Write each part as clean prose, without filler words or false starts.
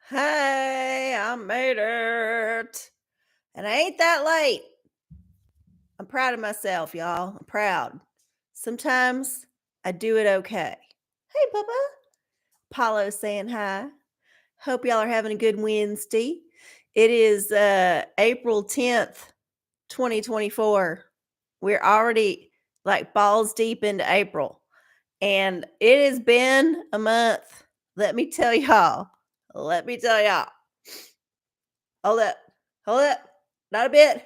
Hey, I made it. And I ain't that late. I'm proud of myself, y'all. I'm proud. Sometimes I do it okay. Hey, Bubba. Paulo saying hi. Hope y'all are having a good Wednesday. It is April 10th, 2024. We're already like balls deep into April. And it has been a month. Let me tell y'all. Let me tell y'all. Hold up. Hold up. Not a bit.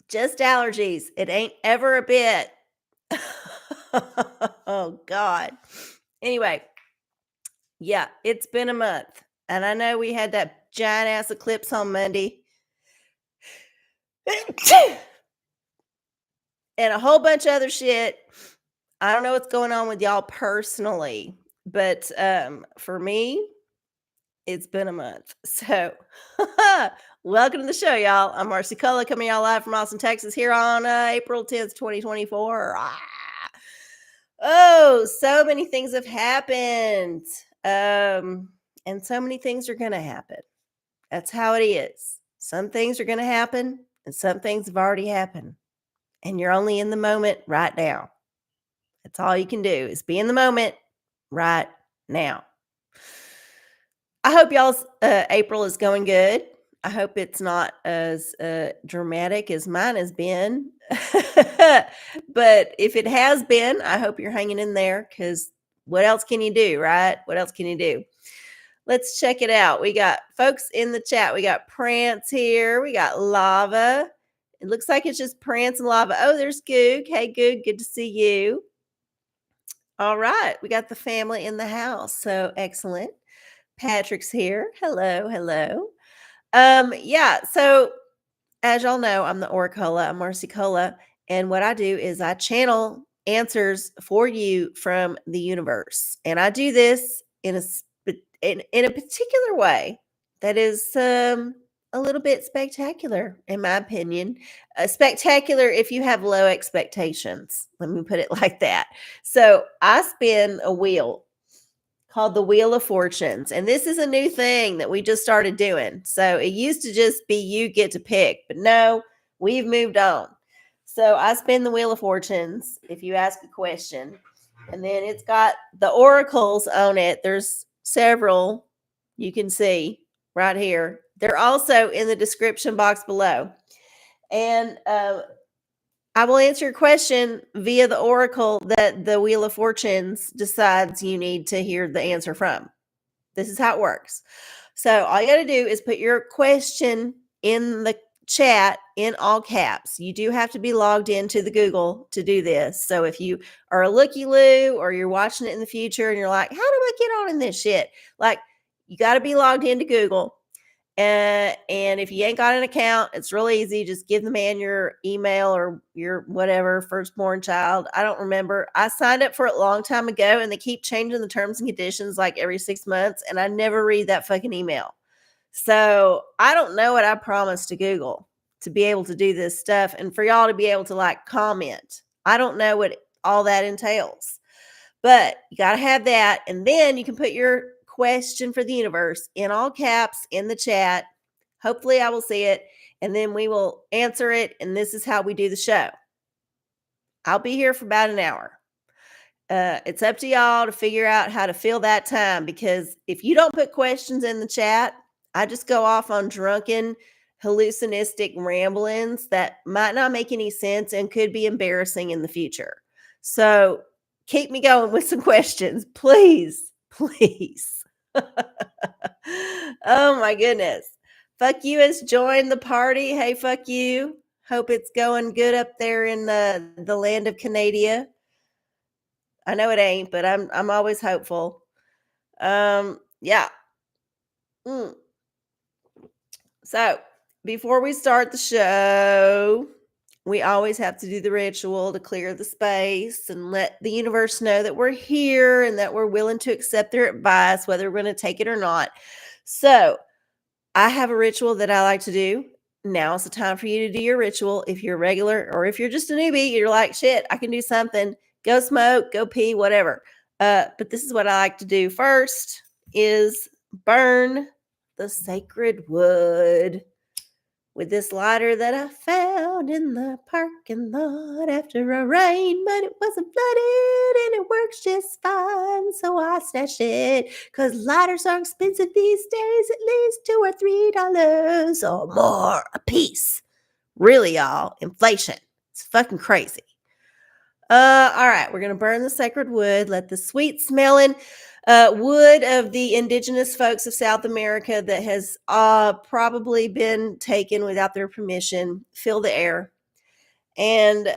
Just allergies. It ain't ever a bit. Oh, God. Anyway, yeah, it's been a month. And I know we had that giant ass eclipse on Monday. And a whole bunch of other shit. I don't know what's going on with y'all personally, but for me, it's been a month. So, welcome to the show, y'all. I'm Rnacle coming y'all live from Austin, Texas, here on April 10th, 2024. Oh, so many things have happened. And so many things are going to happen. That's how it is. Some things are going to happen, and some things have already happened. And you're only in the moment right now. That's all you can do is be in the moment right now. I hope y'all's April is going good. I hope it's not as dramatic as mine has been. But if it has been, I hope you're hanging in there because what else can you do, right? What else can you do? Let's check it out. We got folks in the chat. We got Prance here. We got Lava. It looks like it's just Prance and Lava. Oh, there's Goog. Hey, Goog. Good to see you. All right. We got the family in the house. So excellent. Patrick's here. Hello, hello. Yeah, so as y'all know, I'm the OraCola, I'm RnaCola, and what I do is I channel answers for you from the universe. And I do this in a particular way that is a little bit spectacular, in my opinion. Spectacular if you have low expectations. Let me put it like that. So I spin a wheel called the Wheel of Fortunes. And this is a new thing that we just started doing. So it used to just be you get to pick, but no, we've moved on. So I spin the Wheel of Fortunes if you ask a question. And then it's got the oracles on it. There's several you can see right here. They're also in the description box below. And I will answer your question via the oracle that the Wheel of Fortunes decides you need to hear the answer from. This is how it works. So all you got to do is put your question in the chat in all caps. You do have to be logged into the Google to do this. So if you are a looky-loo or you're watching it in the future and you're like, how do I get on in this shit? Like, you got to be logged into Google. And if you ain't got an account, it's really easy. Just give the man your email or your whatever firstborn child. I don't remember. I signed up for it a long time ago, and they keep changing the terms and conditions like every 6 months, and I never read that fucking email. So I don't know what I promised to Google to be able to do this stuff and for y'all to be able to like comment. I don't know what all that entails, but you got to have that. And then you can put your question for the universe in all caps in the chat. Hopefully, I will see it, and then we will answer it. And this is how we do the show. I'll be here for about an hour. It's up to y'all to figure out how to fill that time, because if you don't put questions in the chat, I just go off on drunken, hallucinistic ramblings that might not make any sense and could be embarrassing in the future. So keep me going with some questions, please. Please. Oh my goodness. Fuck you has joined the party. Hey, fuck you. Hope it's going good up there in the land of Canada. I know it ain't, but I'm always hopeful. Yeah. Mm. So before we start the show, we always have to do the ritual to clear the space and let the universe know that we're here and that we're willing to accept their advice, whether we're going to take it or not. So I have a ritual that I like to do. Now is the time for you to do your ritual. If you're regular or if you're just a newbie, you're like, shit, I can do something. Go smoke, go pee, whatever. But this is what I like to do first is burn the sacred wood with this lighter that I found in the parking lot after a rain, but it wasn't flooded and it works just fine. So I stashed it because lighters are expensive these days, at least $2 or $3 or more a piece. Really, y'all, inflation. It's fucking crazy. All right, we're gonna burn the sacred wood. Let the sweet smelling wood of the indigenous folks of South America that has probably been taken without their permission fill the air, and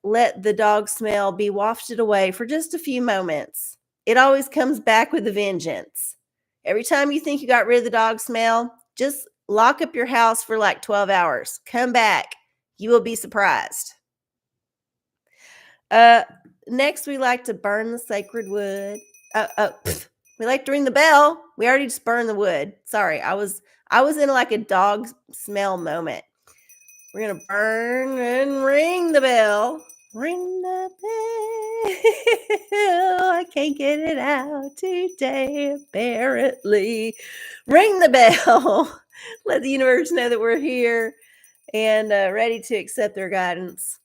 let the dog smell be wafted away for just a few moments. It always comes back with a vengeance. Every time you think you got rid of the dog smell, just lock up your house for like 12 hours. Come back. You will be surprised. Uh, Next, we like to burn the sacred wood. We like to ring the bell. We already just burned the wood. Sorry, I was in like a dog smell moment. We're gonna burn and ring the bell. Ring the bell. I can't get it out today, apparently. Ring the bell. Let the universe know that we're here and ready to accept their guidance.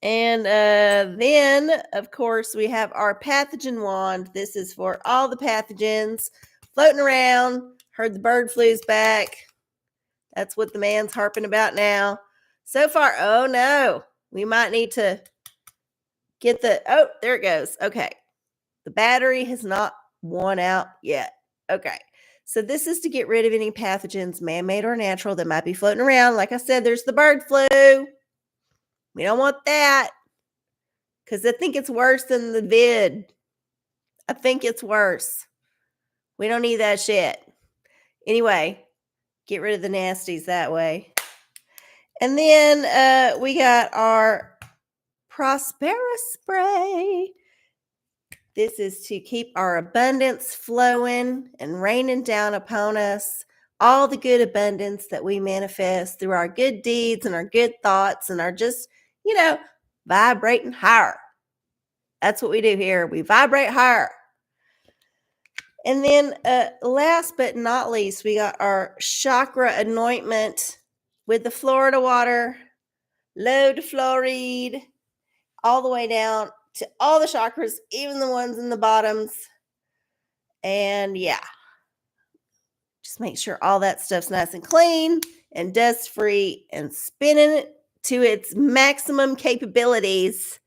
And then, of course, we have our pathogen wand. This is for all the pathogens floating around. Heard the bird flu's back. That's what the man's harping about now. So far, oh no, we might need to get oh, there it goes. Okay. The battery has not worn out yet. Okay. So this is to get rid of any pathogens, man-made or natural, that might be floating around. Like I said, there's the bird flu. We don't want that. Because I think it's worse than the vid. I think it's worse. We don't need that shit. Anyway, get rid of the nasties that way. And then we got our Prospera spray. This is to keep our abundance flowing and raining down upon us. All the good abundance that we manifest through our good deeds and our good thoughts and our just, vibrating higher. That's what we do here. We vibrate higher. And then last but not least, we got our chakra anointment with the Florida water, low to fluoride, all the way down to all the chakras, even the ones in the bottoms. And yeah, just make sure all that stuff's nice and clean and dust free and spinning it to its maximum capabilities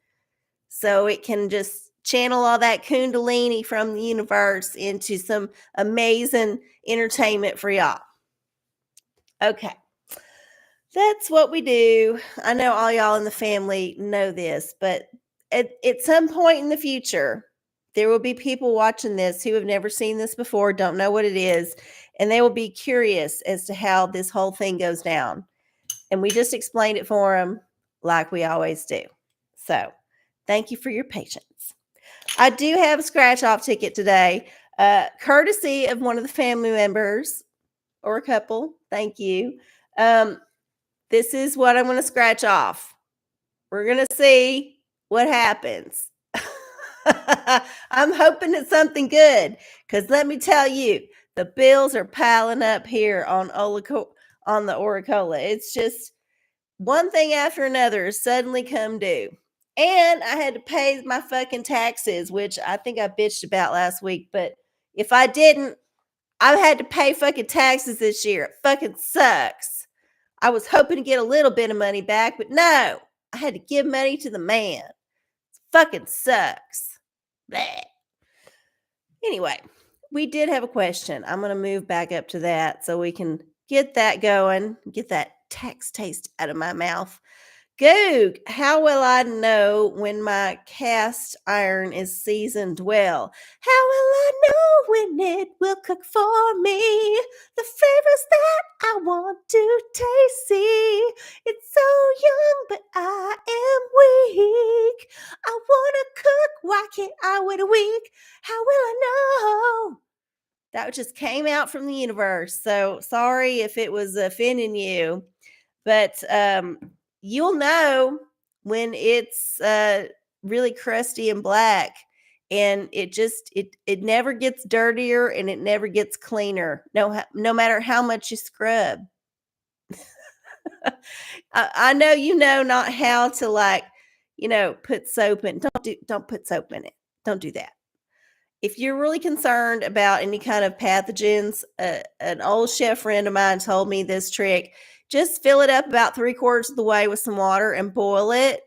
so it can just channel all that kundalini from the universe into some amazing entertainment for y'all. Okay. That's what we do. I know all y'all in the family know this, but at some point in the future, there will be people watching this who have never seen this before, don't know what it is, and they will be curious as to how this whole thing goes down. And we just explained it for them like we always do. So thank you for your patience. I do have a scratch off ticket today, courtesy of one of the family members or a couple. Thank you. This is what I'm going to scratch off. We're going to see what happens. I'm hoping it's something good because let me tell you, the bills are piling up here on the OraCola. It's just one thing after another has suddenly come due. And I had to pay my fucking taxes, which I think I bitched about last week. But if I didn't, I had to pay fucking taxes this year. It fucking sucks. I was hoping to get a little bit of money back, but no, I had to give money to the man. It fucking sucks. Bleh. Anyway, we did have a question. I'm going to move back up to that so we can get that going, get that tax taste out of my mouth. Goog, how will I know when my cast iron is seasoned well? How will I know when it will cook for me? The flavors that I want to taste. See, it's so young, but I am weak. I want to cook. Why can't I wait a week? How will I know? That just came out from the universe. So sorry if it was offending you, but you'll know when it's really crusty and black, and it never gets dirtier and it never gets cleaner, no matter how much you scrub. I know you know not how to, like, put soap in. Don't put soap in it. Don't do that. If you're really concerned about any kind of pathogens, an old chef friend of mine told me this trick. Just fill it up about 3/4 of the way with some water and boil it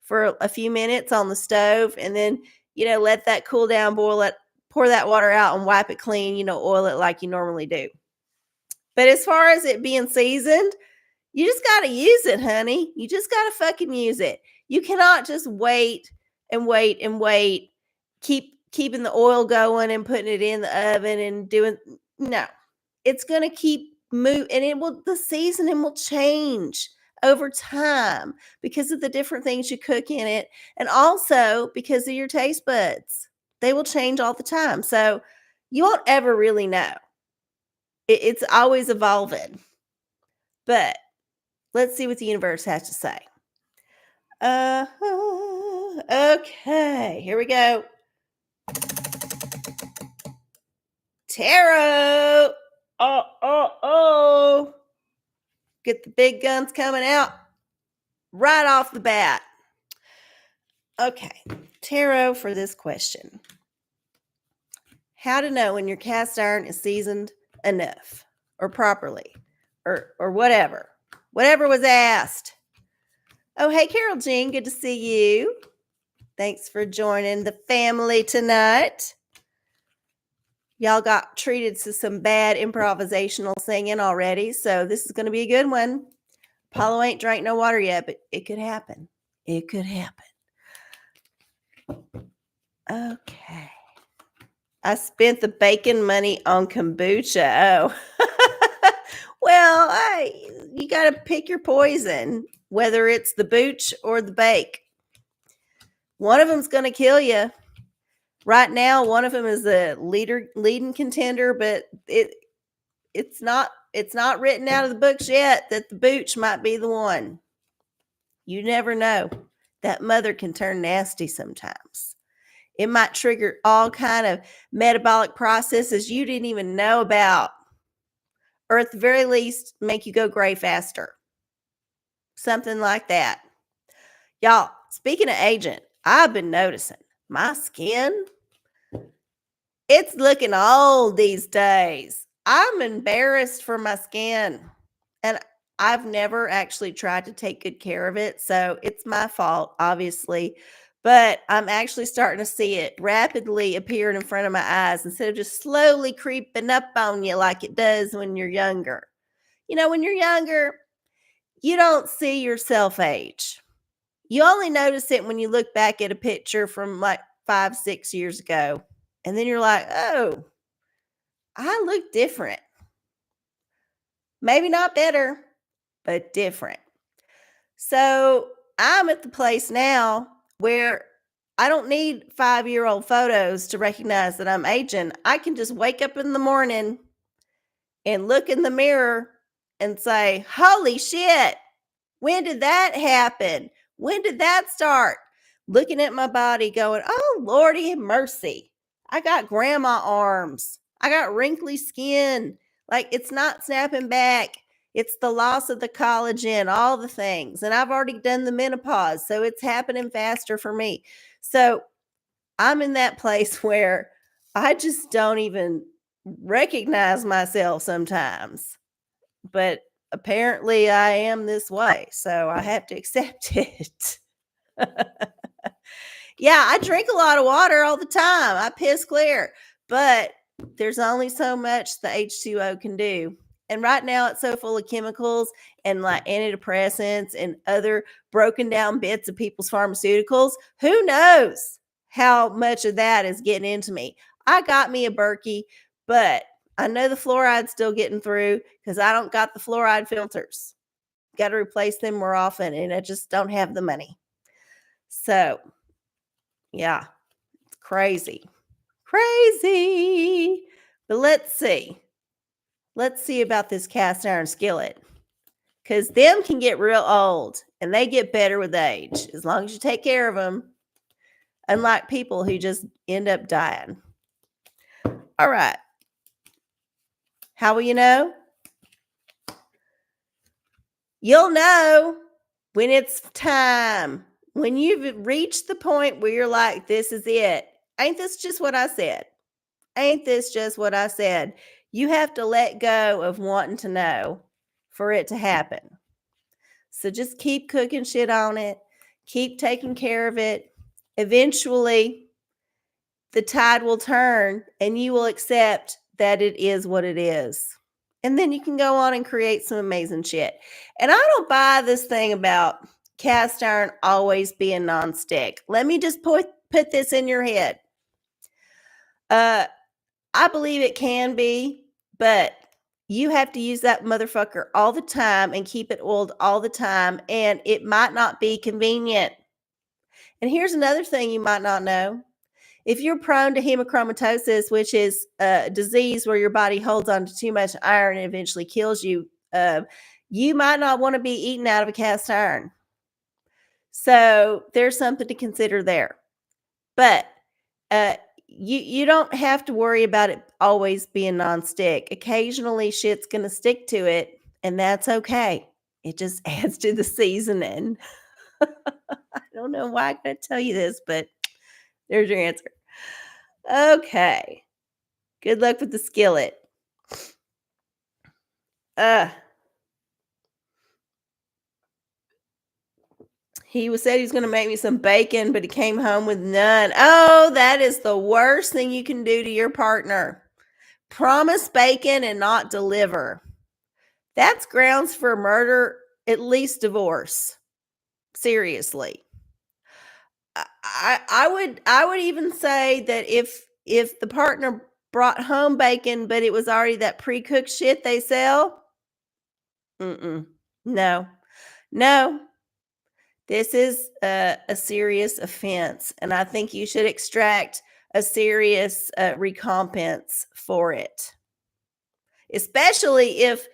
for a few minutes on the stove, and then, let that cool down, boil it, pour that water out and wipe it clean, oil it like you normally do. But as far as it being seasoned, you just gotta use it, honey. You just gotta fucking use it. You cannot just wait and wait and wait, keeping the oil going and putting it in the oven and doing no. It's gonna keep move and the seasoning will change over time because of the different things you cook in it, and also because of your taste buds. They will change all the time. So you won't ever really know. It's always evolving. But let's see what the universe has to say. Okay, here we go. Tarot. Oh. Get the big guns coming out right off the bat. Okay, tarot for this question. How to know when your cast iron is seasoned enough or properly or whatever. Whatever was asked. Oh, hey, Carol Jean, good to see you. Thanks for joining the family tonight. Y'all got treated to some bad improvisational singing already, so this is going to be a good one. Apollo ain't drank no water yet, but it could happen. It could happen. Okay. I spent the bacon money on kombucha. Oh. Well, you got to pick your poison, whether it's the booch or the bake. One of them's going to kill you. Right now, one of them is a leading contender, but it's not written out of the books yet that the booch might be the one. You never know. That mother can turn nasty sometimes. It might trigger all kind of metabolic processes you didn't even know about, or at the very least, make you go gray faster. Something like that. Y'all, speaking of aging, I've been noticing my skin, it's looking old these days. I'm embarrassed for my skin, and I've never actually tried to take good care of it, so it's my fault, obviously. But I'm actually starting to see it rapidly appearing in front of my eyes instead of just slowly creeping up on you like it does when you're younger. When you're younger, you don't see yourself age. You only notice it when you look back at a picture from like 5, 6 years ago. And then you're like, oh, I look different. Maybe not better, but different. So I'm at the place now where I don't need 5-year-old photos to recognize that I'm aging. I can just wake up in the morning and look in the mirror and say, holy shit, when did that happen? When did that start? Looking at my body going, oh, Lordy have mercy. I got grandma arms. I got wrinkly skin. Like, it's not snapping back. It's the loss of the collagen, all the things. And I've already done the menopause, so it's happening faster for me. So I'm in that place where I just don't even recognize myself sometimes. But apparently I am this way, so I have to accept it. Yeah, I drink a lot of water all the time. I piss clear, but there's only so much the H2O can do. And right now it's so full of chemicals and like antidepressants and other broken down bits of people's pharmaceuticals. Who knows how much of that is getting into me? I got me a Berkey, but I know the fluoride's still getting through because I don't got the fluoride filters. Got to replace them more often, and I just don't have the money. So, yeah, it's crazy. Crazy. But let's see. Let's see about this cast iron skillet. Because them can get real old, and they get better with age, as long as you take care of them. unlike people who just end up dying. All right. How will you know? You'll know when it's time. When you've reached the point where you're like, this is it. Ain't this just what I said? Ain't this just what I said? You have to let go of wanting to know for it to happen. So just keep cooking shit on it. Keep taking care of it. Eventually, the tide will turn and you will accept that it is what it is. And then you can go on and create some amazing shit. And I don't buy this thing about cast iron always being nonstick. Let me just put this in your head. I believe it can be, but you have to use that motherfucker all the time and keep it oiled all the time. And it might not be convenient. And here's another thing you might not know. If you're prone to hemochromatosis, which is a disease where your body holds on to too much iron and eventually kills you, you might not want to be eaten out of a cast iron. So there's something to consider there. But you don't have to worry about it always being nonstick. Occasionally shit's going to stick to it, and that's okay. It just adds to the seasoning. I don't know why I'm going to tell you this, but there's your answer. Okay. Good luck with the skillet. He said he was going to make me some bacon, but he came home with none. Oh, that is the worst thing you can do to your partner. Promise bacon and not deliver. That's grounds for murder, at least divorce. Seriously. I would even say that if the partner brought home bacon, but it was already that pre-cooked shit they sell, no. This is a serious offense, and I think you should extract a serious recompense for it, especially if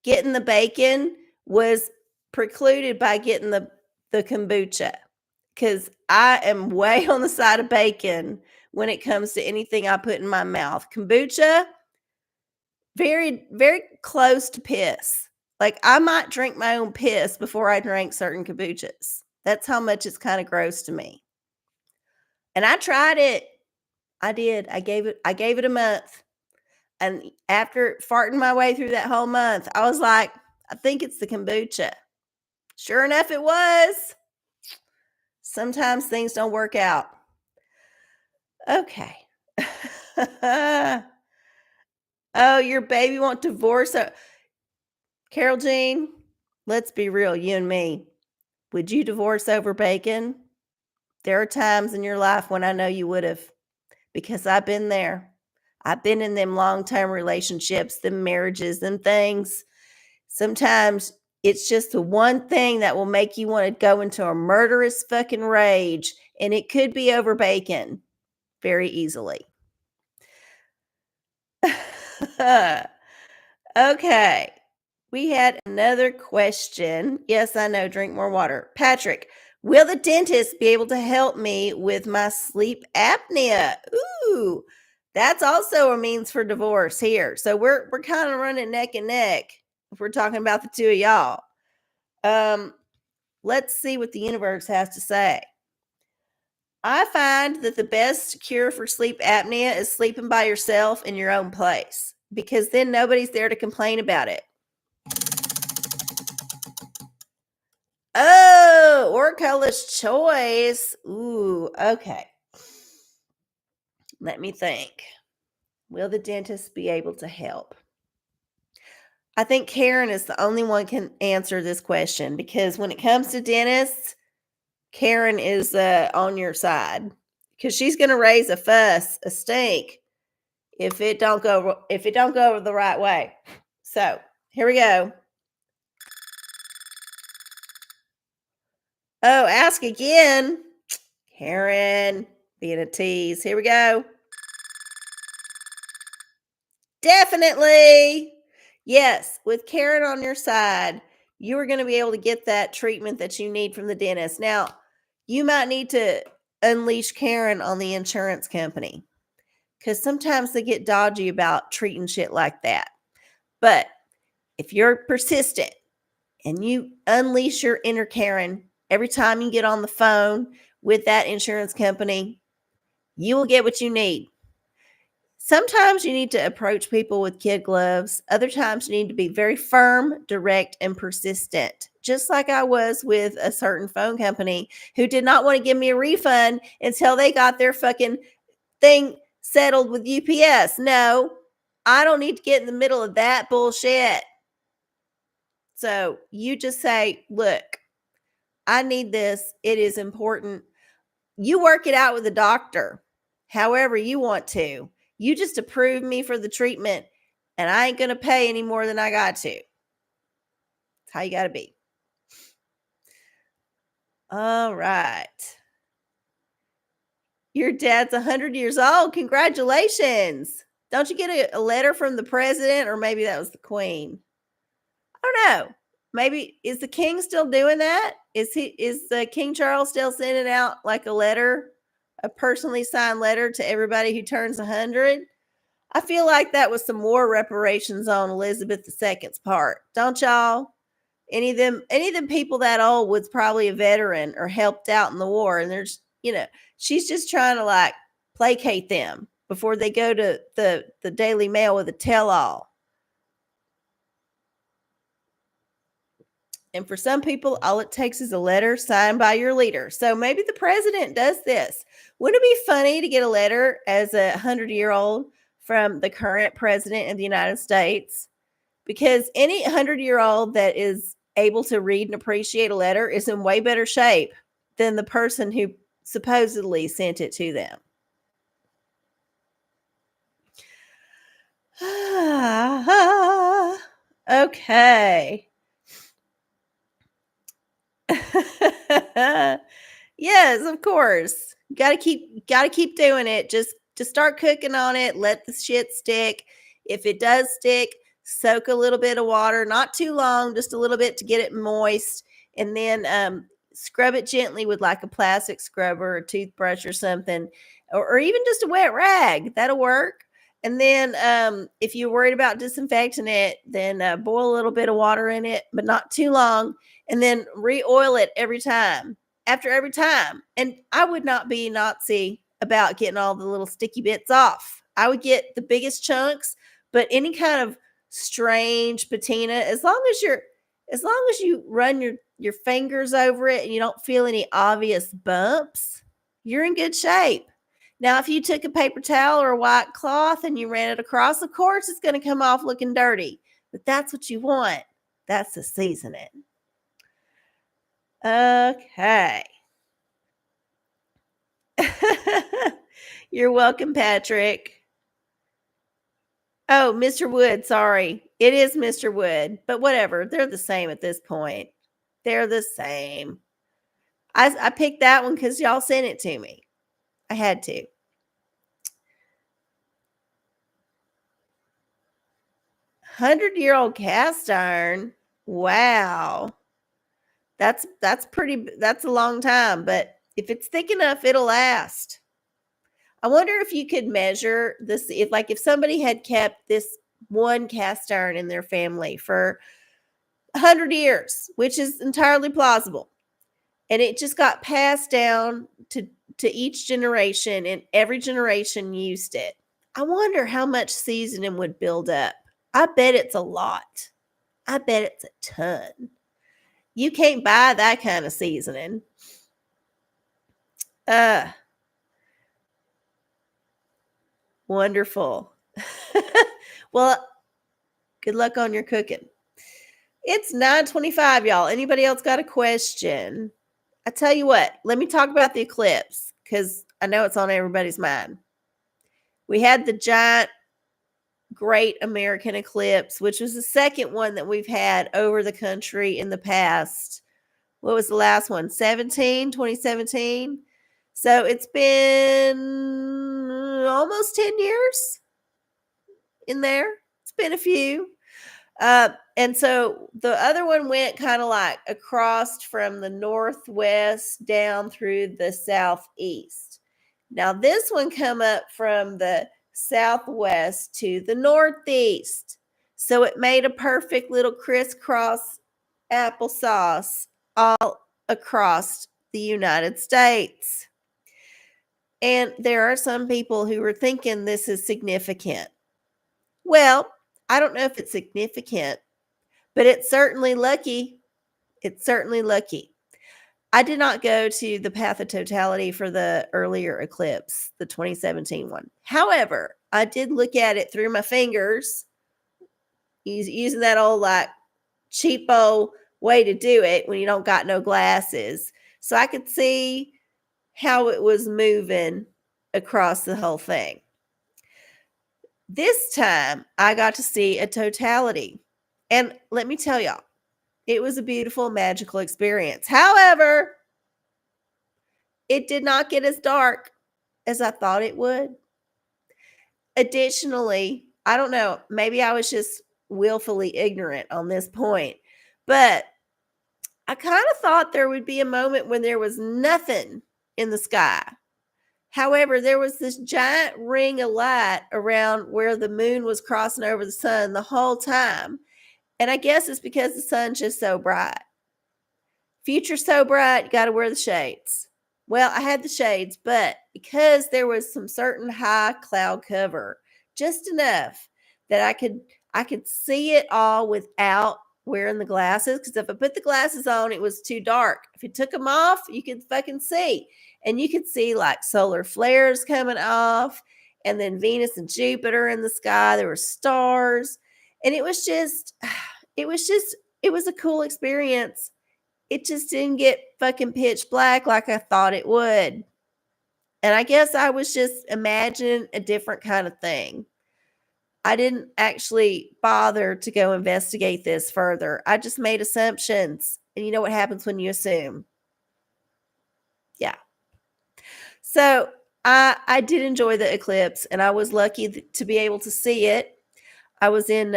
getting the bacon was precluded by getting the kombucha, because I am way on the side of bacon when it comes to anything I put in my mouth. Kombucha, very, very close to piss. Like, I might drink my own piss before I drink certain kombuchas. That's how much it's kind of gross to me. And I tried it. I did. I gave it a month. And after farting my way through that whole month, I was like, I think it's the kombucha. Sure enough, it was. Sometimes things don't work out. Okay. Oh, your baby won't divorce. Carol Jean, let's be real, you and me. Would you divorce over bacon? There are times in your life when I know you would have, because I've been there. I've been in them long-term relationships, them marriages, them things. Sometimes it's just the one thing that will make you want to go into a murderous fucking rage, and it could be over bacon very easily. Okay. We had another question. Yes, I know. Drink more water. Patrick, will the dentist be able to help me with my sleep apnea? Ooh, that's also a means for divorce here. So we're kind of running neck and neck if we're talking about the two of y'all. Let's see what the universe has to say. I find that the best cure for sleep apnea is sleeping by yourself in your own place, because then nobody's there to complain about it. Oh, OraCola's choice. Ooh, okay. Let me think. Will the dentist be able to help? I think Karen is the only one can answer this question, because when it comes to dentists, Karen is on your side, because she's going to raise a fuss, a stink, if it don't go the right way. So here we go. Oh, ask again. Karen, being a tease. Here we go. Definitely. Yes, with Karen on your side, you are going to be able to get that treatment that you need from the dentist. Now, you might need to unleash Karen on the insurance company because sometimes they get dodgy about treating shit like that. But if you're persistent and you unleash your inner Karen every time you get on the phone with that insurance company, you will get what you need. Sometimes you need to approach people with kid gloves. Other times you need to be very firm, direct, and persistent. Just like I was with a certain phone company who did not want to give me a refund until they got their fucking thing settled with UPS. No, I don't need to get in the middle of that bullshit. So you just say, look, I need this. It is important. You work it out with the doctor however you want to. You just approve me for the treatment, and I ain't going to pay any more than I got to. That's how you got to be. All right. Your dad's 100 years old. Congratulations. Don't you get a letter from the president, or maybe that was the queen? I don't know. Maybe is the king still doing that? Is King Charles still sending out like a letter, a personally signed letter to everybody who turns 100? I feel like that was some war reparations on Elizabeth II's part. Don't y'all? Any of them people that old was probably a veteran or helped out in the war, and there's, she's just trying to like placate them before they go to the Daily Mail with a tell-all. And for some people, all it takes is a letter signed by your leader. So maybe the president does this. Wouldn't it be funny to get a letter as a 100-year-old from the current president of the United States? Because any 100-year-old that is able to read and appreciate a letter is in way better shape than the person who supposedly sent it to them. Okay. Yes, of course. Gotta keep doing it. Just start cooking on it. Let the shit stick. If it does stick, soak a little bit of water, not too long, just a little bit to get it moist, and then scrub it gently with like a plastic scrubber or toothbrush or something, or even just a wet rag. That'll work. And then if you're worried about disinfecting it, then boil a little bit of water in it, but not too long, and then re-oil it after every time. And I would not be Nazi about getting all the little sticky bits off. I would get the biggest chunks, but any kind of strange patina, as long as you run your fingers over it and you don't feel any obvious bumps, you're in good shape. Now, if you took a paper towel or a white cloth and you ran it across, of course, it's going to come off looking dirty. But that's what you want. That's the seasoning. Okay. You're welcome, Patrick. Oh, Mr. Wood, sorry. It is Mr. Wood, but whatever. They're the same at this point. They're the same. I picked that one because y'all sent it to me. I had to. 100-year-old cast iron. Wow. That's a long time, but if it's thick enough, it'll last. I wonder if you could measure this, if somebody had kept this one cast iron in their family for 100 years, which is entirely plausible, and it just got passed down to each generation, and every generation used it. I wonder how much seasoning would build up. I bet it's a lot. I bet it's a ton. You can't buy that kind of seasoning. Wonderful. Well, good luck on your cooking. It's 9:25, y'all. Anybody else got a question? I tell you what, let me talk about the eclipse because I know it's on everybody's mind. We had the giant, great American eclipse, which was the second one that we've had over the country in the past. What was the last one? 2017? So it's been almost 10 years in there. It's been a few. And so the other one went kind of like across from the northwest down through the southeast. Now this one come up from the southwest to the northeast. So it made a perfect little crisscross applesauce all across the United States. And there are some people who are thinking this is significant. Well, I don't know if it's significant, but it's certainly lucky. It's certainly lucky. I did not go to the Path of Totality for the earlier eclipse, the 2017 one. However, I did look at it through my fingers, using that old like cheapo way to do it when you don't got no glasses. So I could see how it was moving across the whole thing. This time I got to see a totality. And let me tell y'all, it was a beautiful, magical experience. However, it did not get as dark as I thought it would. Additionally, I don't know, maybe I was just willfully ignorant on this point, but I kind of thought there would be a moment when there was nothing in the sky. However, there was this giant ring of light around where the moon was crossing over the sun the whole time. And I guess it's because the sun's just so bright. Future so bright, you got to wear the shades. Well, I had the shades, but because there was some certain high cloud cover, just enough that I could see it all without wearing the glasses. Because if I put the glasses on, it was too dark. If you took them off, you could fucking see. And you could see like solar flares coming off, and then Venus and Jupiter in the sky. There were stars. And it was a cool experience. It just didn't get fucking pitch black like I thought it would. And I guess I was just imagining a different kind of thing. I didn't actually bother to go investigate this further. I just made assumptions. And you know what happens when you assume? Yeah. So I did enjoy the eclipse, and I was lucky to be able to see it. I was in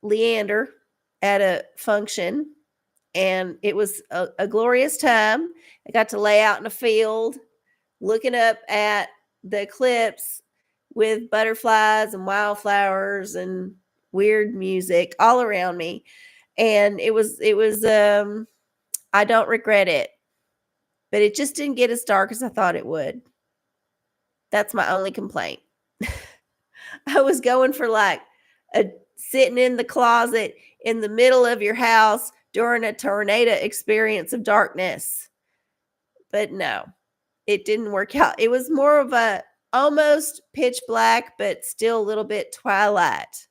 Leander at a function, and it was a glorious time. I got to lay out in a field looking up at the eclipse with butterflies and wildflowers and weird music all around me. And it was I don't regret it, but it just didn't get as dark as I thought it would. That's my only complaint. I was going for like a sitting in the closet in the middle of your house during a tornado experience of darkness. But no, it didn't work out. It was more of a almost pitch black, but still a little bit twilight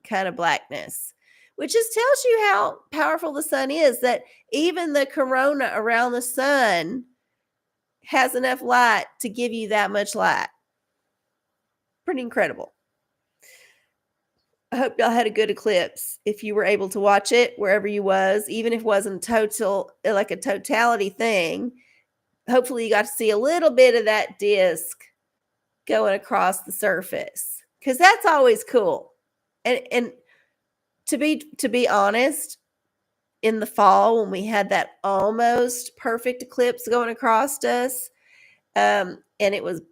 kind of blackness, which just tells you how powerful the sun is, that even the corona around the sun has enough light to give you that much light. Pretty incredible. I hope y'all had a good eclipse. If you were able to watch it wherever you was, even if it wasn't like a totality thing, hopefully you got to see a little bit of that disc going across the surface, because that's always cool. And to be honest, in the fall when we had that almost perfect eclipse going across us, and it was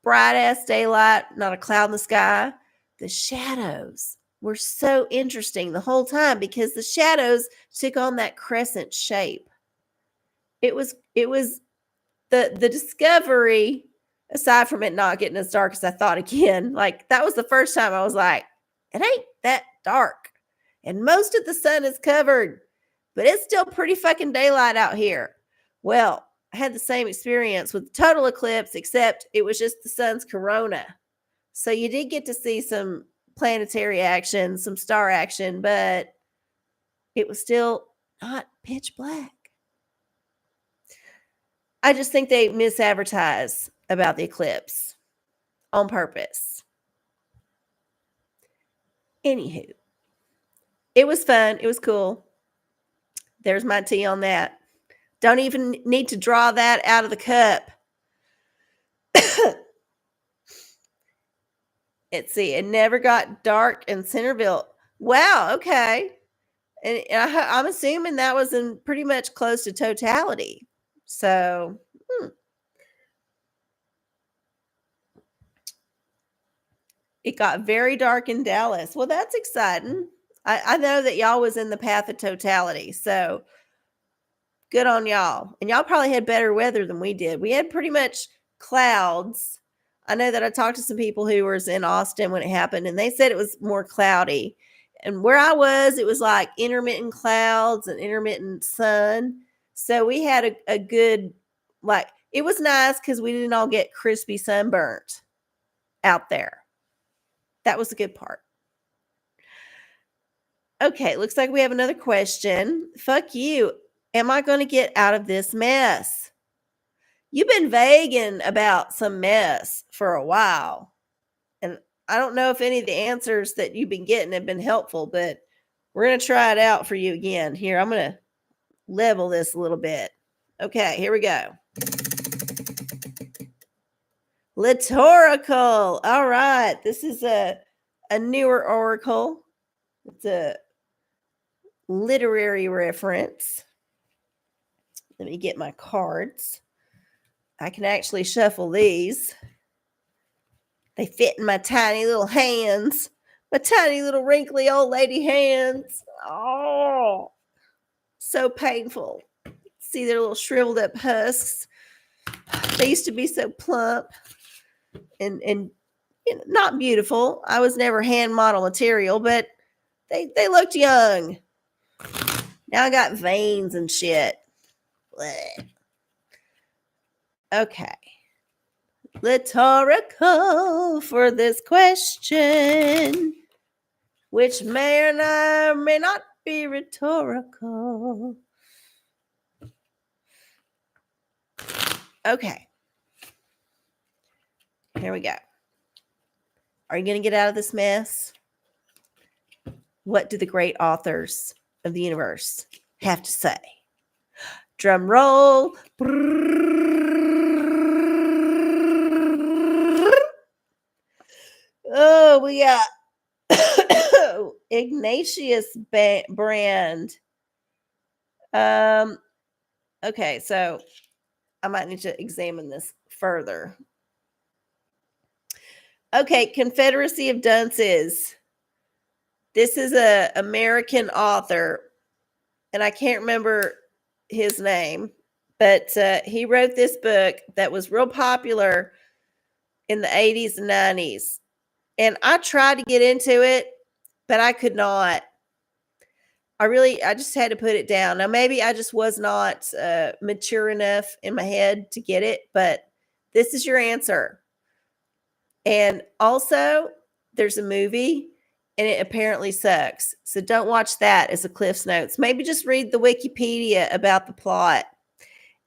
bright ass daylight, not a cloud in the sky, the shadows were so interesting the whole time because the shadows took on that crescent shape. It was the discovery, aside from it not getting as dark as I thought again, like that was the first time I was like, it ain't that dark. And most of the sun is covered, but it's still pretty fucking daylight out here. Well, I had the same experience with the total eclipse, except it was just the sun's corona. So you did get to see some planetary action, some star action, but it was still not pitch black. I just think they misadvertise about the eclipse on purpose. Anywho, it was fun. It was cool. There's my tea on that. Don't even need to draw that out of the cup. Let's see. It never got dark in Centerville. Wow, okay. And I'm assuming that was in pretty much close to totality. So, it got very dark in Dallas. Well, that's exciting. I know that y'all was in the path of totality, so good on y'all. And y'all probably had better weather than we did. We had pretty much clouds. I know that I talked to some people who was in Austin when it happened, and they said it was more cloudy. And where I was, it was like intermittent clouds and intermittent sun. So we had a good, like, it was nice because we didn't all get crispy sunburnt out there. That was the good part. Okay, looks like we have another question. Fuck you. Am I going to get out of this mess? You've been vaguing about some mess for a while. And I don't know if any of the answers that you've been getting have been helpful, but we're going to try it out for you again. Here, I'm going to level this a little bit. Okay, here we go. Litorical. All right. This is a newer oracle. It's a literary reference. Let me get my cards. I can actually shuffle these. They fit in my tiny little hands. My tiny little wrinkly old lady hands. Oh, so painful. See their little shriveled up husks. They used to be so plump and you know, not beautiful. I was never hand model material, but they looked young. Now I got veins and shit. Blech. Okay. Rhetorical for this question, which may or may not be rhetorical. Okay. Here we go. Are you going to get out of this mess? What do the great authors of the universe have to say? Drum roll. Oh, we got Ignatius Brand. Okay, so I might need to examine this further. Okay, Confederacy of Dunces. This is a American author, and I can't remember his name, but he wrote this book that was real popular in the 80s and 90s. And I tried to get into it, but I could not. I just had to put it down. Now, maybe I just was not mature enough in my head to get it, but this is your answer. And also, there's a movie, and it apparently sucks. So don't watch that as a Cliff's Notes. Maybe just read the Wikipedia about the plot,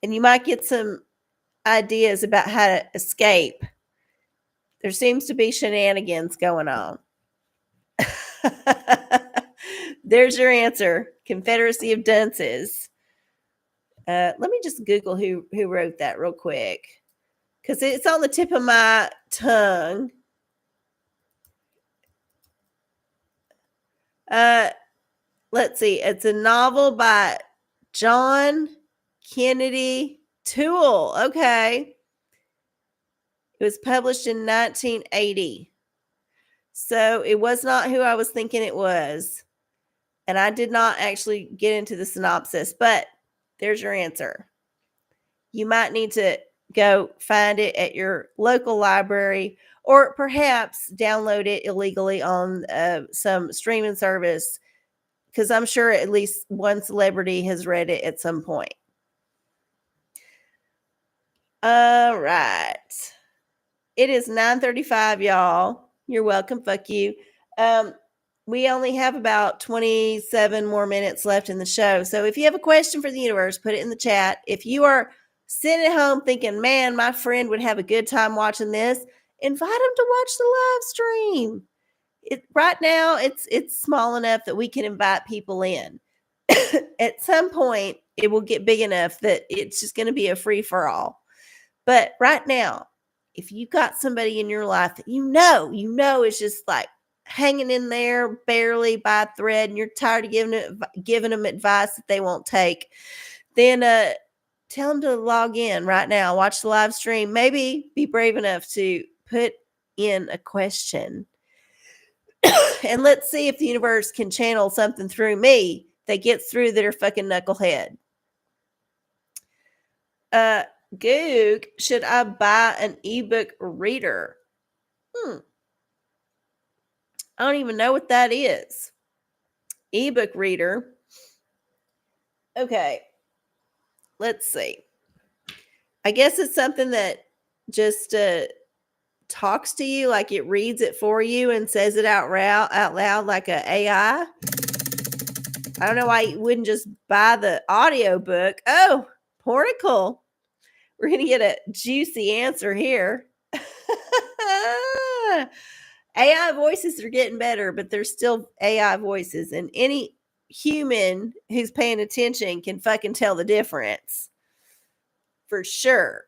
and you might get some ideas about how to escape. There seems to be shenanigans going on. There's your answer. Confederacy of Dunces. Let me just Google who wrote that real quick, because it's on the tip of my tongue. Let's see. It's a novel by John Kennedy Toole. Okay. It was published in 1980. So it was not who I was thinking it was. And I did not actually get into the synopsis, but there's your answer. You might need to go find it at your local library, or perhaps download it illegally on some streaming service, because I'm sure at least one celebrity has read it at some point. All right. It is 9:35, y'all. You're welcome. Fuck you. We only have about 27 more minutes left in the show. So if you have a question for the universe, put it in the chat. If you are sitting at home thinking, man, my friend would have a good time watching this, invite them to watch the live stream. Right now, it's small enough that we can invite people in. At some point, it will get big enough that it's just going to be a free for all. But right now, if you got somebody in your life that you know is just like hanging in there barely by a thread and you're tired of giving them advice that they won't take, then tell them to log in right now, watch the live stream, maybe be brave enough to put in a question. And let's see if the universe can channel something through me that gets through their fucking knucklehead. Goog, should I buy an ebook reader? I don't even know what that is. Ebook reader. Okay. Let's see. I guess it's something that just talks to you, like it reads it for you and says it out loud like a AI. I don't know why you wouldn't just buy the audio book. Oh, Portical. We're going to get a juicy answer here. AI voices are getting better, but there's still AI voices, and any human who's paying attention can fucking tell the difference. For sure.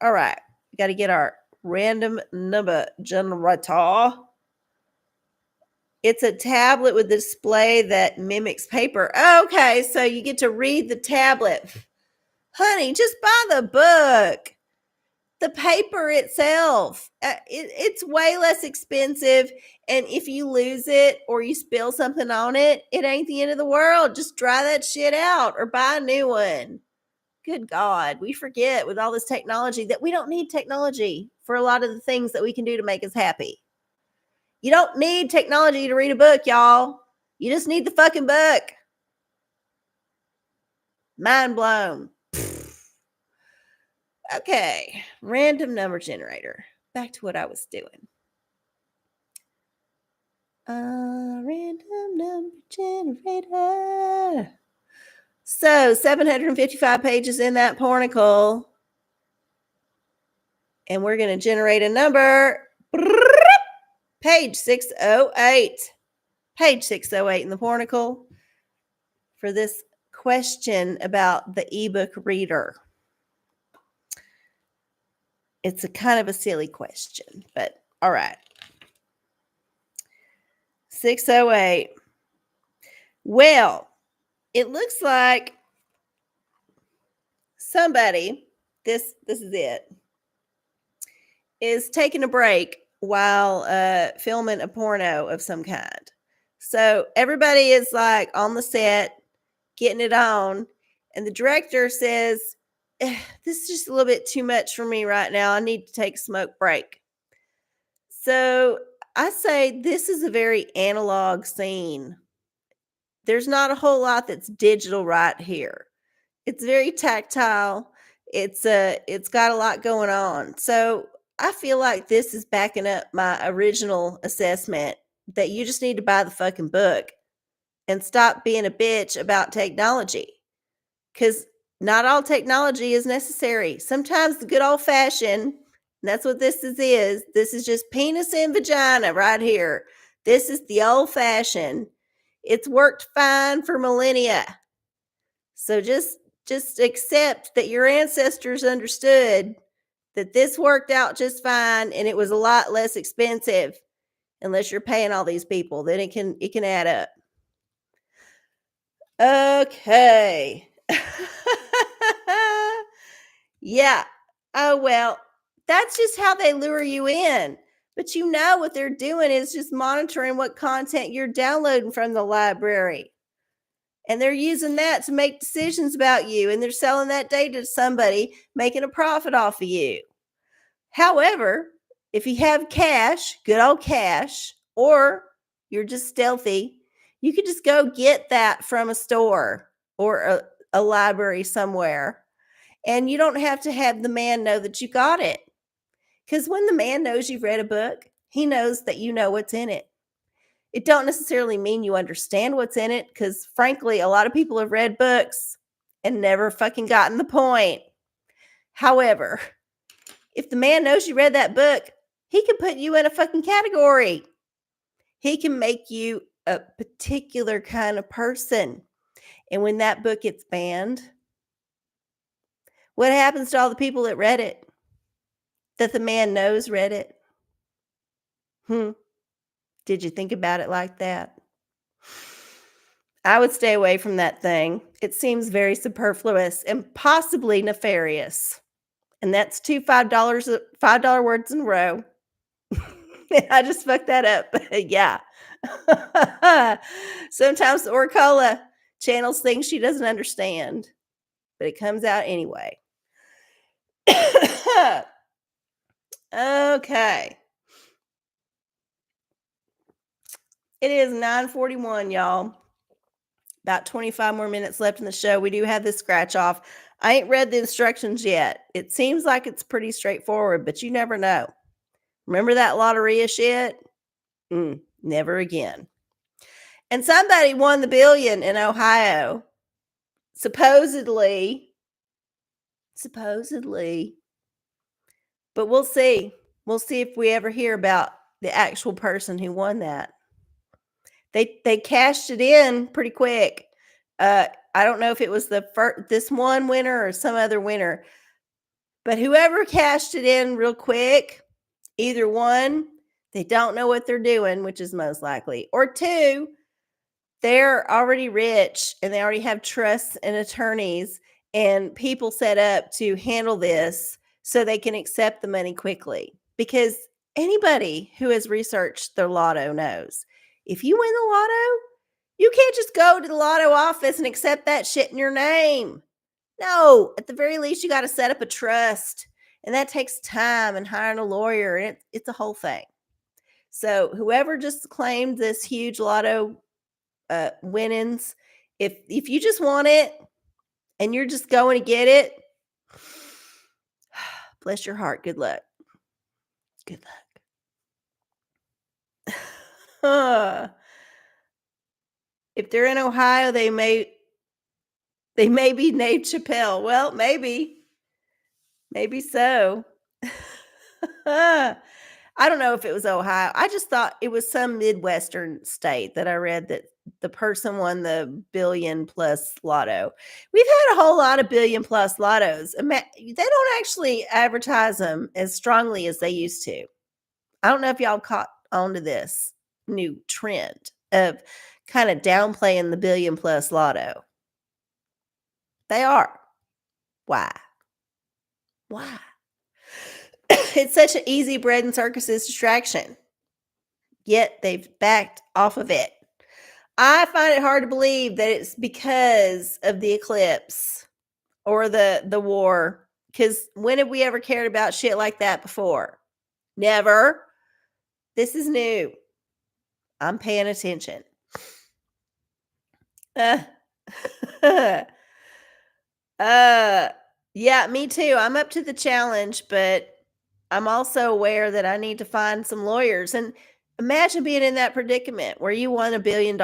All right. We got to get our random number generator. It's a tablet with a display that mimics paper. Okay, so you get to read the tablet. Honey, just buy the book. The paper itself, it's way less expensive. And if you lose it or you spill something on it, it ain't the end of the world. Just dry that shit out or buy a new one. Good God, we forget with all this technology that we don't need technology for a lot of the things that we can do to make us happy. You don't need technology to read a book, y'all. You just need the fucking book. Mind blown. Okay, random number generator. Back to what I was doing. Random number generator. So 755 pages in that pornicle. And we're going to generate a number. Page 608. Page 608 in the pornicle for this question about the ebook reader. It's a kind of a silly question, but all right. 608. Well, it looks like somebody, this is it, is taking a break while filming a porno of some kind. So everybody is like on the set, getting it on, and the director says, this is just a little bit too much for me right now. I need to take a smoke break. So I say this is a very analog scene. There's not a whole lot that's digital right here. It's very tactile. It's got a lot going on. So I feel like this is backing up my original assessment that you just need to buy the fucking book and stop being a bitch about technology. Because not all technology is necessary. Sometimes the good old fashioned, that's what this is. This is just penis and vagina right here. This is the old fashioned. It's worked fine for millennia. So just accept that your ancestors understood that this worked out just fine and it was a lot less expensive unless you're paying all these people. Then it can add up. Okay. Yeah. Oh, well, that's just how they lure you in. But you know what they're doing is just monitoring what content you're downloading from the library. And they're using that to make decisions about you. And they're selling that data to somebody, making a profit off of you. However, if you have cash, good old cash, or you're just stealthy, you could just go get that from a store or a library somewhere. And you don't have to have the man know that you got it. Because when the man knows you've read a book, he knows that you know what's in it. It don't necessarily mean you understand what's in it, because frankly, a lot of people have read books and never fucking gotten the point. However, if the man knows you read that book, he can put you in a fucking category. He can make you a particular kind of person. And when that book gets banned, what happens to all the people that read it? That the man knows read it? Did you think about it like that? I would stay away from that thing. It seems very superfluous and possibly nefarious. And that's two $5 words in a row. I just fucked that up. Yeah. Sometimes the OraCola channels things she doesn't understand, but it comes out anyway. Okay. It is 9:41, y'all. About 25 more minutes left in the show. We do have this scratch off. I ain't read the instructions yet. It seems like it's pretty straightforward, but you never know. Remember that Lotteria shit? Never again. And somebody won the billion in Ohio. Supposedly. But we'll see. We'll see if we ever hear about the actual person who won that. They cashed it in pretty quick. I don't know if it was this one winner or some other winner, but whoever cashed it in real quick, either one, they don't know what they're doing, which is most likely, or two, they're already rich and they already have trusts and attorneys and people set up to handle this so they can accept the money quickly. Because anybody who has researched the lotto knows if you win the lotto, you can't just go to the lotto office and accept that shit in your name. No, at the very least, you got to set up a trust. And that takes time and hiring a lawyer. And it's a whole thing. So whoever just claimed this huge lotto winnings, if you just want it and you're just going to get it, bless your heart. Good luck. Good luck. If they're in Ohio, they may be named Chappelle. Well, maybe so. I don't know if it was Ohio. I just thought it was some Midwestern state that I read that the person won the billion plus lotto. We've had a whole lot of billion plus lottos. They don't actually advertise them as strongly as they used to. I don't know if y'all caught on to this new trend of kind of downplaying the billion plus lotto. They are. Why? It's such an easy bread and circuses distraction. Yet they've backed off of it. I find it hard to believe that it's because of the eclipse or the war. Because when have we ever cared about shit like that before? Never. This is new. I'm paying attention. Yeah, me too. I'm up to the challenge, but I'm also aware that I need to find some lawyers. And imagine being in that predicament where you won $1 billion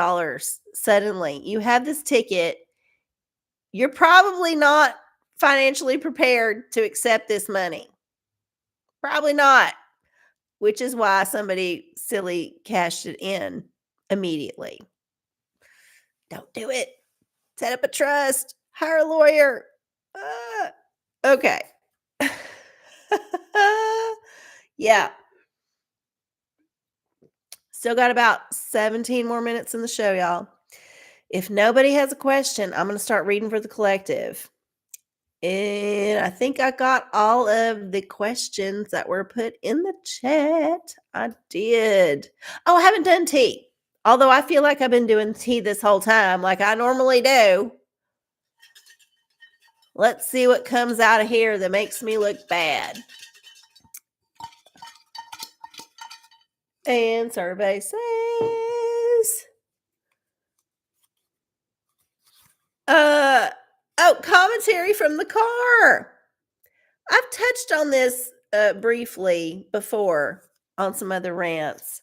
suddenly. You have this ticket. You're probably not financially prepared to accept this money. Probably not, which is why somebody silly cashed it in immediately. Don't do it. Set up a trust. Hire a lawyer. Okay. Yeah. Still got about 17 more minutes in the show, y'all. If nobody has a question, I'm going to start reading for the collective. And I think I got all of the questions that were put in the chat. I did. Oh, I haven't done tea. Although I feel like I've been doing tea this whole time, like I normally do. Let's see what comes out of here that makes me look bad. And survey says, commentary from the car. I've touched on this briefly before on some other rants,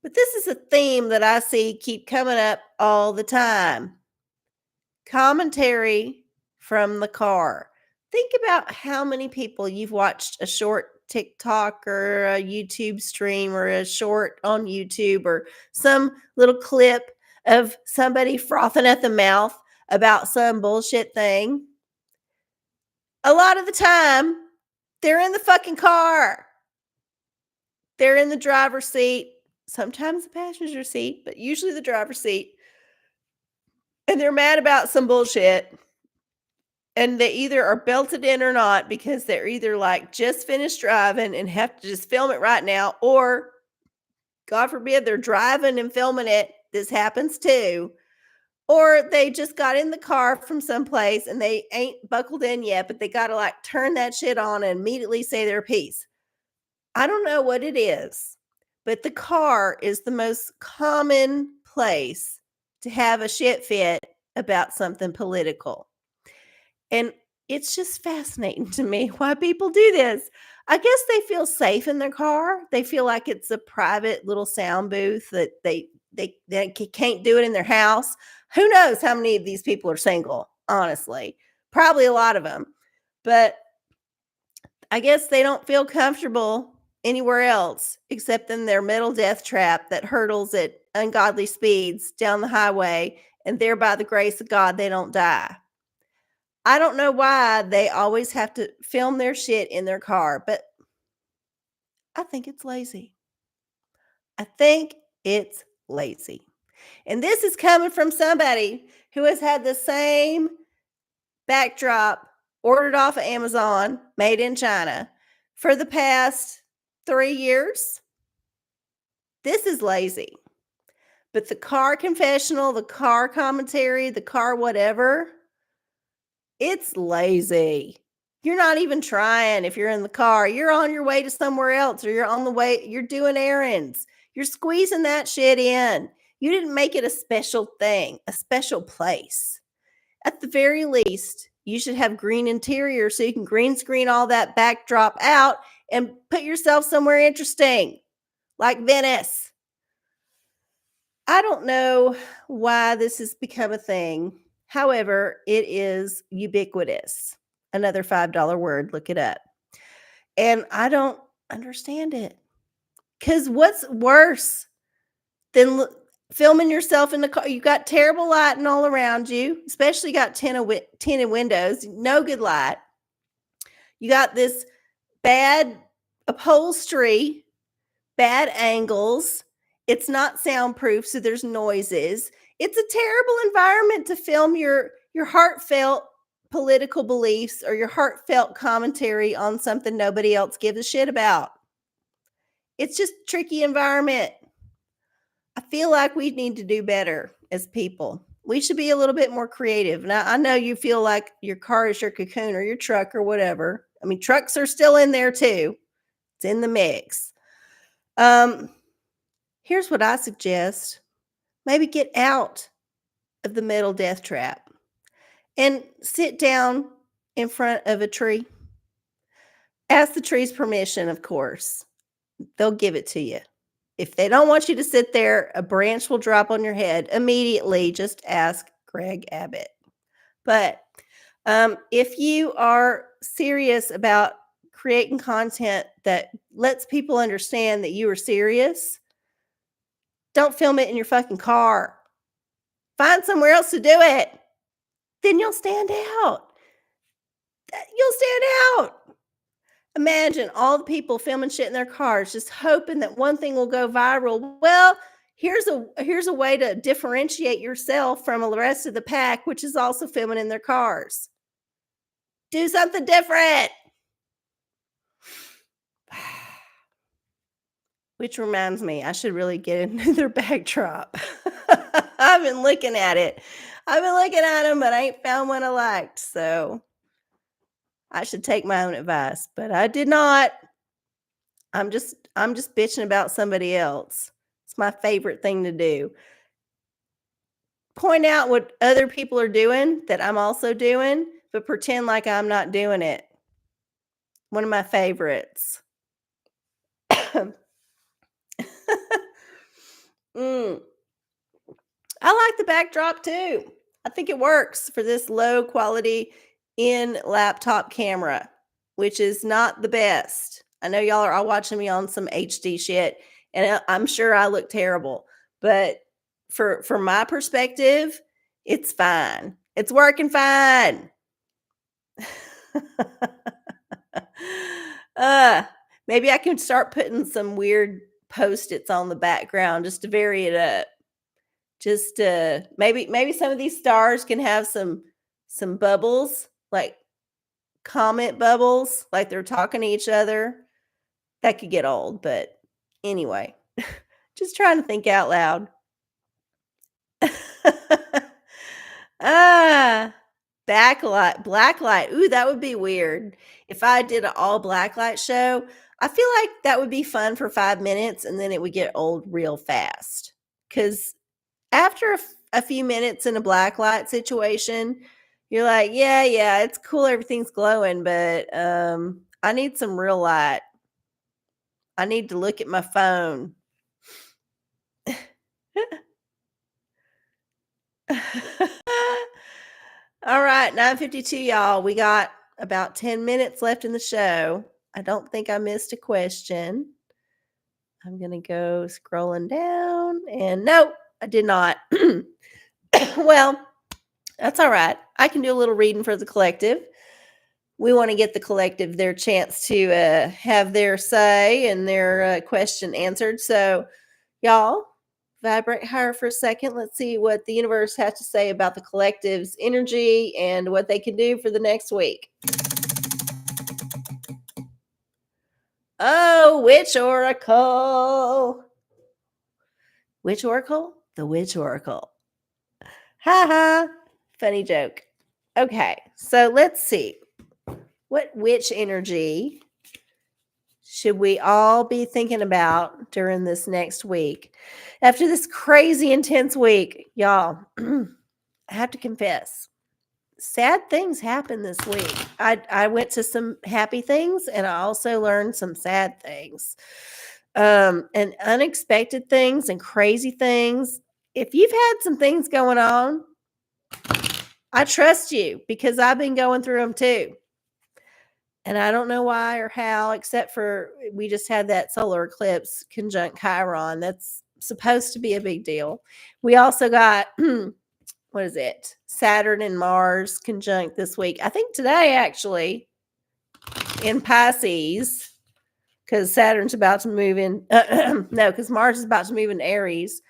but this is a theme that I see keep coming up all the time. Commentary from the car. Think about how many people you've watched a short TikTok or a YouTube stream or a short on YouTube or some little clip of somebody frothing at the mouth about some bullshit thing. A lot of the time, they're in the fucking car. They're in the driver's seat. sometimes the passenger seat, but usually the driver's seat, and they're mad about some bullshit, and they either are belted in or not because they're either, like, just finished driving and have to just film it right now, or, God forbid, they're driving and filming it. This happens too. Or they just got in the car from someplace and they ain't buckled in yet, but they gotta, like, turn that shit on and immediately say their piece. I don't know what it is, but the car is the most common place to have a shit fit about something political. And it's just fascinating to me why people do this. I guess they feel safe in their car. They feel like it's a private little sound booth that they can't do it in their house. Who knows how many of these people are single, honestly. Probably a lot of them. But I guess they don't feel comfortable anywhere else except in their metal death trap that hurtles at ungodly speeds down the highway, and there by the grace of God they don't die. I don't know why they always have to film their shit in their car, but I think it's lazy. I think it's lazy. And this is coming from somebody who has had the same backdrop ordered off of Amazon, made in China, for the past 3 years. This is lazy. But the car confessional, the car commentary, the car whatever, it's lazy. You're not even trying if you're in the car. You're on your way to somewhere else, or you're on the way, you're doing errands. You're squeezing that shit in. You didn't make it a special thing, a special place. At the very least, you should have green interior so you can green screen all that backdrop out and put yourself somewhere interesting, like Venice. I don't know why this has become a thing. However, it is ubiquitous. Another $5 word, look it up. And I don't understand it. Because what's worse than filming yourself in the car? You got terrible lighting all around you, especially got tinted windows, no good light. You got this bad upholstery, bad angles. It's not soundproof, so there's noises. It's a terrible environment to film your heartfelt political beliefs or your heartfelt commentary on something nobody else gives a shit about. It's just a tricky environment. I feel like we need to do better as people. We should be a little bit more creative. Now, I know you feel like your car is your cocoon or your truck or whatever. I mean, trucks are still in there too. It's in the mix. Here's what I suggest. Maybe get out of the metal death trap and sit down in front of a tree. Ask the tree's permission, of course. They'll give it to you. If they don't want you to sit there, a branch will drop on your head immediately. Just ask Greg Abbott. But if you are serious about creating content that lets people understand that you are serious, don't film it in your fucking car. Find somewhere else to do it. Then you'll stand out. You'll stand out. Imagine all the people filming shit in their cars, just hoping that one thing will go viral. Well, here's a way to differentiate yourself from the rest of the pack, which is also filming in their cars. Do something different. Which reminds me, I should really get into their backdrop. I've been looking at it. I've been looking at them, but I ain't found one I liked. So I should take my own advice, but I did not. I'm just bitching about somebody else. It's my favorite thing to do. Point out what other people are doing that I'm also doing, but pretend like I'm not doing it. One of my favorites. I like the backdrop too. I think it works for this low quality in laptop camera, which is not the best. I know y'all are all watching me on some HD shit, and I'm sure I look terrible, but from my perspective, it's fine. It's working fine. Maybe I can start putting some weird Post-its on the background just to vary it up. Just maybe some of these stars can have some bubbles, like comment bubbles, like they're talking to each other. That could get old, but anyway, just trying to think out loud. Ah, blacklight. Ooh, that would be weird. If I did an all blacklight show, I feel like that would be fun for 5 minutes and then it would get old real fast. Cuz after a few minutes in a blacklight situation, you're like, yeah, it's cool everything's glowing, but I need some real light. I need to look at my phone. All right, 9:52, y'all. We got about 10 minutes left in the show. I don't think I missed a question. I'm going to go scrolling down and nope, I did not. Well, that's all right. I can do a little reading for the collective. We want to get the collective their chance to have their say and their question answered. So, y'all, vibrate higher for a second. Let's see what the universe has to say about the collective's energy and what they can do for the next week. Oh, witch oracle. Witch oracle? The witch oracle. Ha ha. Funny joke. Okay, so let's see. What witch energy should we all be thinking about during this next week? After this crazy intense week, y'all, I have to confess, sad things happened this week. I went to some happy things and I also learned some sad things. And unexpected things and crazy things. If you've had some things going on, I trust you because I've been going through them too. And I don't know why or how, except for we just had that solar eclipse conjunct Chiron. That's supposed to be a big deal. We also got, what is it? Saturn and Mars conjunct this week. I think today, actually, in Pisces, because Saturn's about to move in. No, because Mars is about to move in Aries.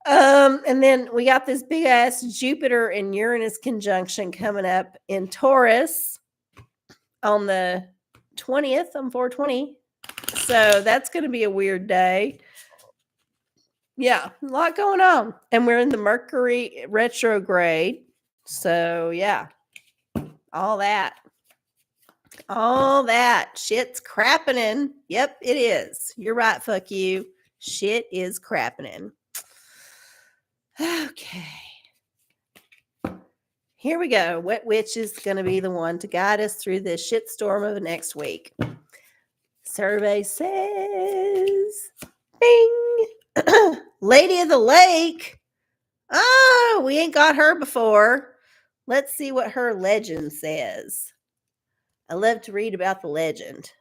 And then we got this big ass Jupiter and Uranus conjunction coming up in Taurus on the 20th on 420. So that's going to be a weird day. Yeah, a lot going on. And we're in the Mercury retrograde. So yeah, all that. All that. Shit's crappening. Yep, it is. You're right, fuck you. Shit is crappening. Okay. Here we go. What witch is going to be the one to guide us through this shitstorm of next week? Survey says, bing, Lady of the Lake. Oh, we ain't got her before. Let's see what her legend says. I love to read about the legend.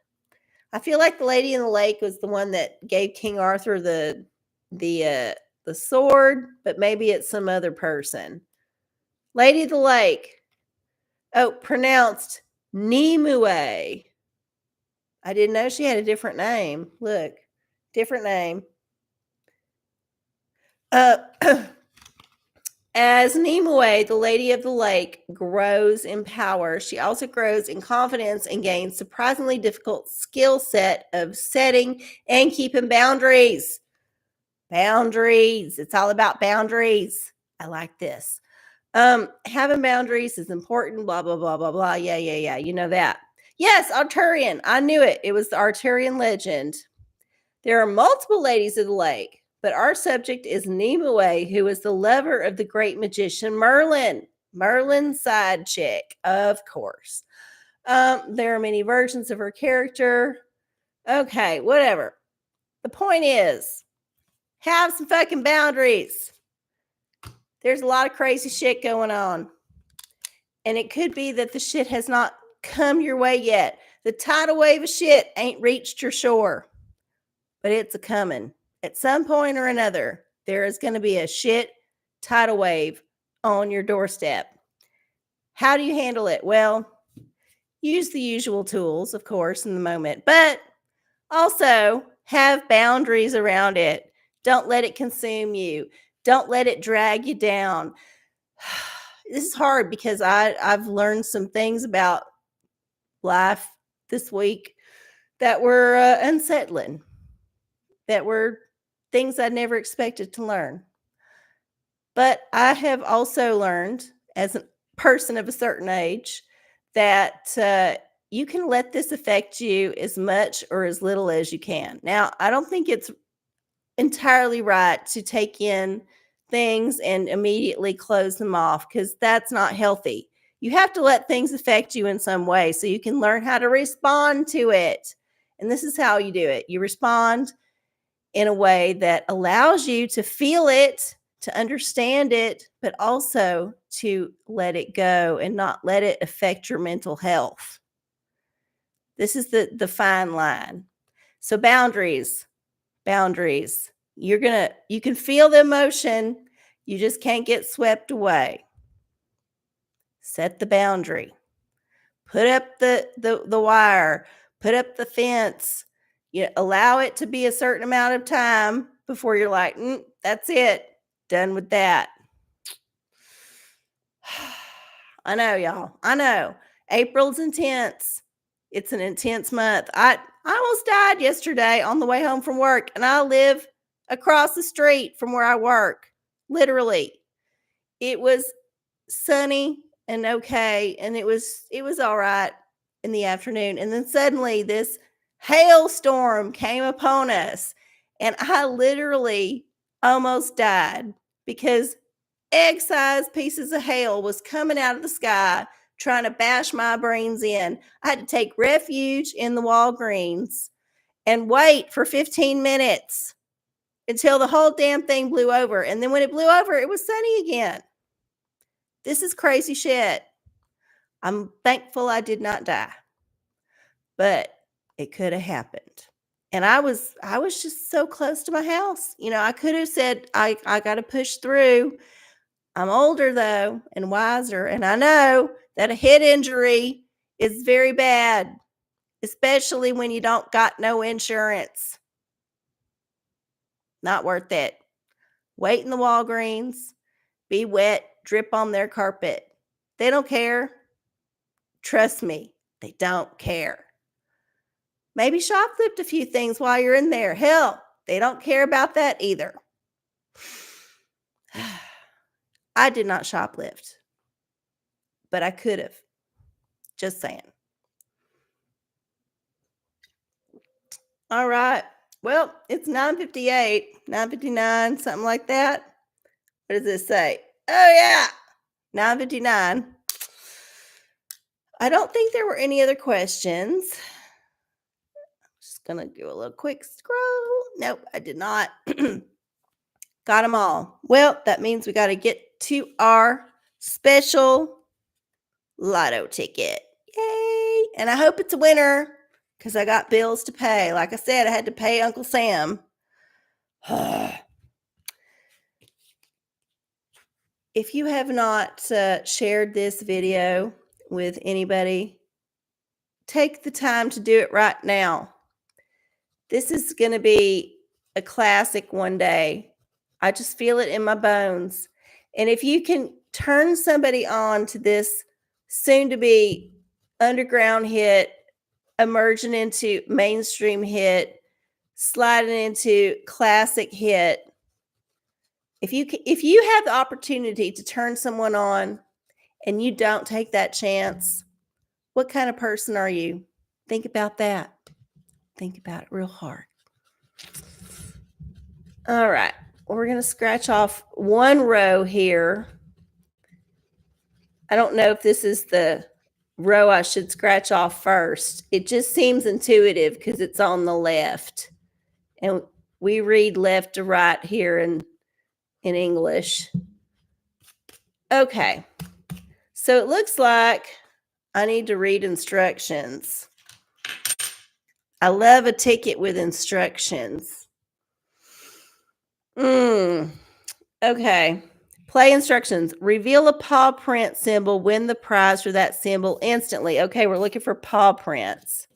I feel like the Lady in the Lake was the one that gave King Arthur the sword, but maybe it's some other person. Lady of the Lake. Oh, pronounced Nimue. I didn't know she had a different name. Look, different name. As Nimue, the Lady of the Lake, grows in power, she also grows in confidence and gains surprisingly difficult skill set of setting and keeping boundaries. Boundaries. It's all about boundaries. I like this. Having boundaries is important, blah, blah, blah, blah, blah. Yeah. You know that. Yes, Arturian. I knew it. It was the Arturian legend. There are multiple ladies of the lake, but our subject is Nimue, who is the lover of the great magician Merlin. Merlin's side chick, of course. There are many versions of her character. Okay, whatever. The point is, have some fucking boundaries. There's a lot of crazy shit going on. And it could be that the shit has not come your way yet. The tidal wave of shit ain't reached your shore. But it's a coming. At some point or another, there is going to be a shit tidal wave on your doorstep. How do you handle it? Well, use the usual tools, of course, in the moment. But also Have boundaries around it. Don't let it consume you. Don't let it drag you down. This is hard because I've learned some things about life this week that were unsettling, that were things I never expected to learn. But I have also learned as a person of a certain age that you can let this affect you as much or as little as you can. Now, I don't think it's entirely right to take in things and immediately close them off because that's not healthy. You have to let things affect you in some way so you can learn how to respond to it. And this is how you do it. You respond in a way that allows you to feel it, to understand it, but also to let it go and not let it affect your mental health. This is the fine line. So boundaries. You can feel the emotion, you just can't get swept away. Set the boundary. Put up the wire, put up the fence. You allow it to be a certain amount of time before you're like, that's it. Done with that. I know, y'all. I know. April's intense. It's an intense month. I almost died yesterday on the way home from work, and I live across the street from where I work. Literally. It was sunny and okay, and it was all right in the afternoon. And then suddenly this hailstorm came upon us, and I literally almost died because egg-sized pieces of hail was coming out of the sky trying to bash my brains in. I had to take refuge in the Walgreens and wait for 15 minutes until the whole damn thing blew over. And then when it blew over, it was sunny again. This is crazy shit. I'm thankful I did not die, but it could have happened. And I was just so close to my house. I could have said, I got to push through. I'm older though and wiser, and I know that a head injury is very bad, especially when you don't got no insurance. Not worth it. Wait in the Walgreens, be wet, drip on their carpet. They don't care. Trust me, they don't care. Maybe shoplift a few things while you're in there. Hell, they don't care about that either. I did not shoplift, but I could have. Just saying. All right. Well, it's 9:58, 9:59, something like that. What does this say? Oh, yeah, 9:59. I don't think there were any other questions. Just going to do a little quick scroll. Nope, I did not. Got them all. Well, that means we got to get to our special lotto ticket. Yay! And I hope it's a winner because I got bills to pay. Like I said, I had to pay Uncle Sam. If you have not shared this video with anybody, take the time to do it right now. This is going to be a classic one day. I just feel it in my bones. And if you can turn somebody on to this soon-to-be underground hit, emerging into mainstream hit, sliding into classic hit, if you have the opportunity to turn someone on and you don't take that chance, what kind of person are you? Think about that. Think about it real hard. All right. We're going to scratch off one row here. I don't know if this is the row I should scratch off first. It just seems intuitive because it's on the left. And we read left to right here in English. Okay. So it looks like I need to read instructions. I love a ticket with instructions. Okay. Play instructions. Reveal a paw print symbol. Win the prize for that symbol instantly. Okay, we're looking for paw prints.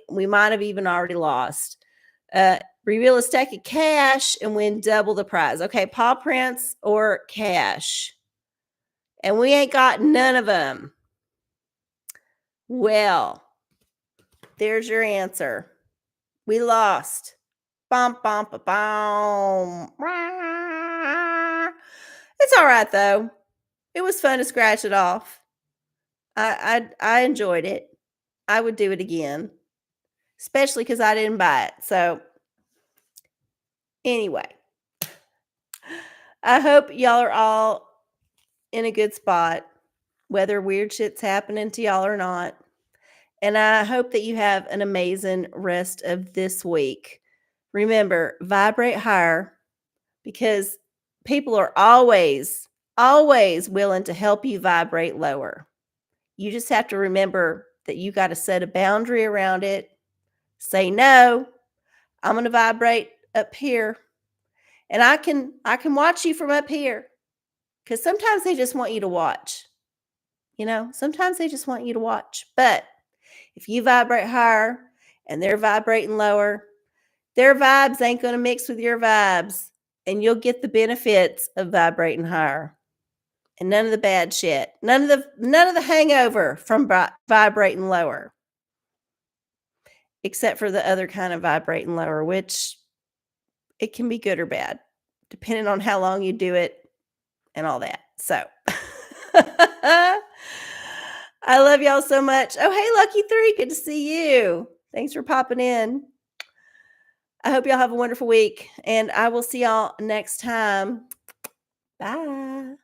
We might have even already lost. Reveal a stack of cash and win double the prize. Okay, paw prints or cash. And we ain't got none of them. Well, there's your answer. We lost. Bum, bum, ba, bum. It's all right, though. It was fun to scratch it off. I enjoyed it. I would do it again, especially because I didn't buy it. So, anyway, I hope y'all are all in a good spot, whether weird shit's happening to y'all or not. And I hope that you have an amazing rest of this week. Remember, vibrate higher because people are always, always willing to help you vibrate lower. You just have to remember that you got to set a boundary around it. Say no. I'm going to vibrate up here. And I can watch you from up here. Cuz sometimes they just want you to watch. You know, sometimes they just want you to watch. But if you vibrate higher and they're vibrating lower, their vibes ain't going to mix with your vibes, and you'll get the benefits of vibrating higher. And none of the bad shit. None of the hangover from vibrating lower. Except for the other kind of vibrating lower, which it can be good or bad, depending on how long you do it and all that. So I love y'all so much. Oh, hey, Lucky 3, good to see you. Thanks for popping in. I hope y'all have a wonderful week, and I will see y'all next time. Bye.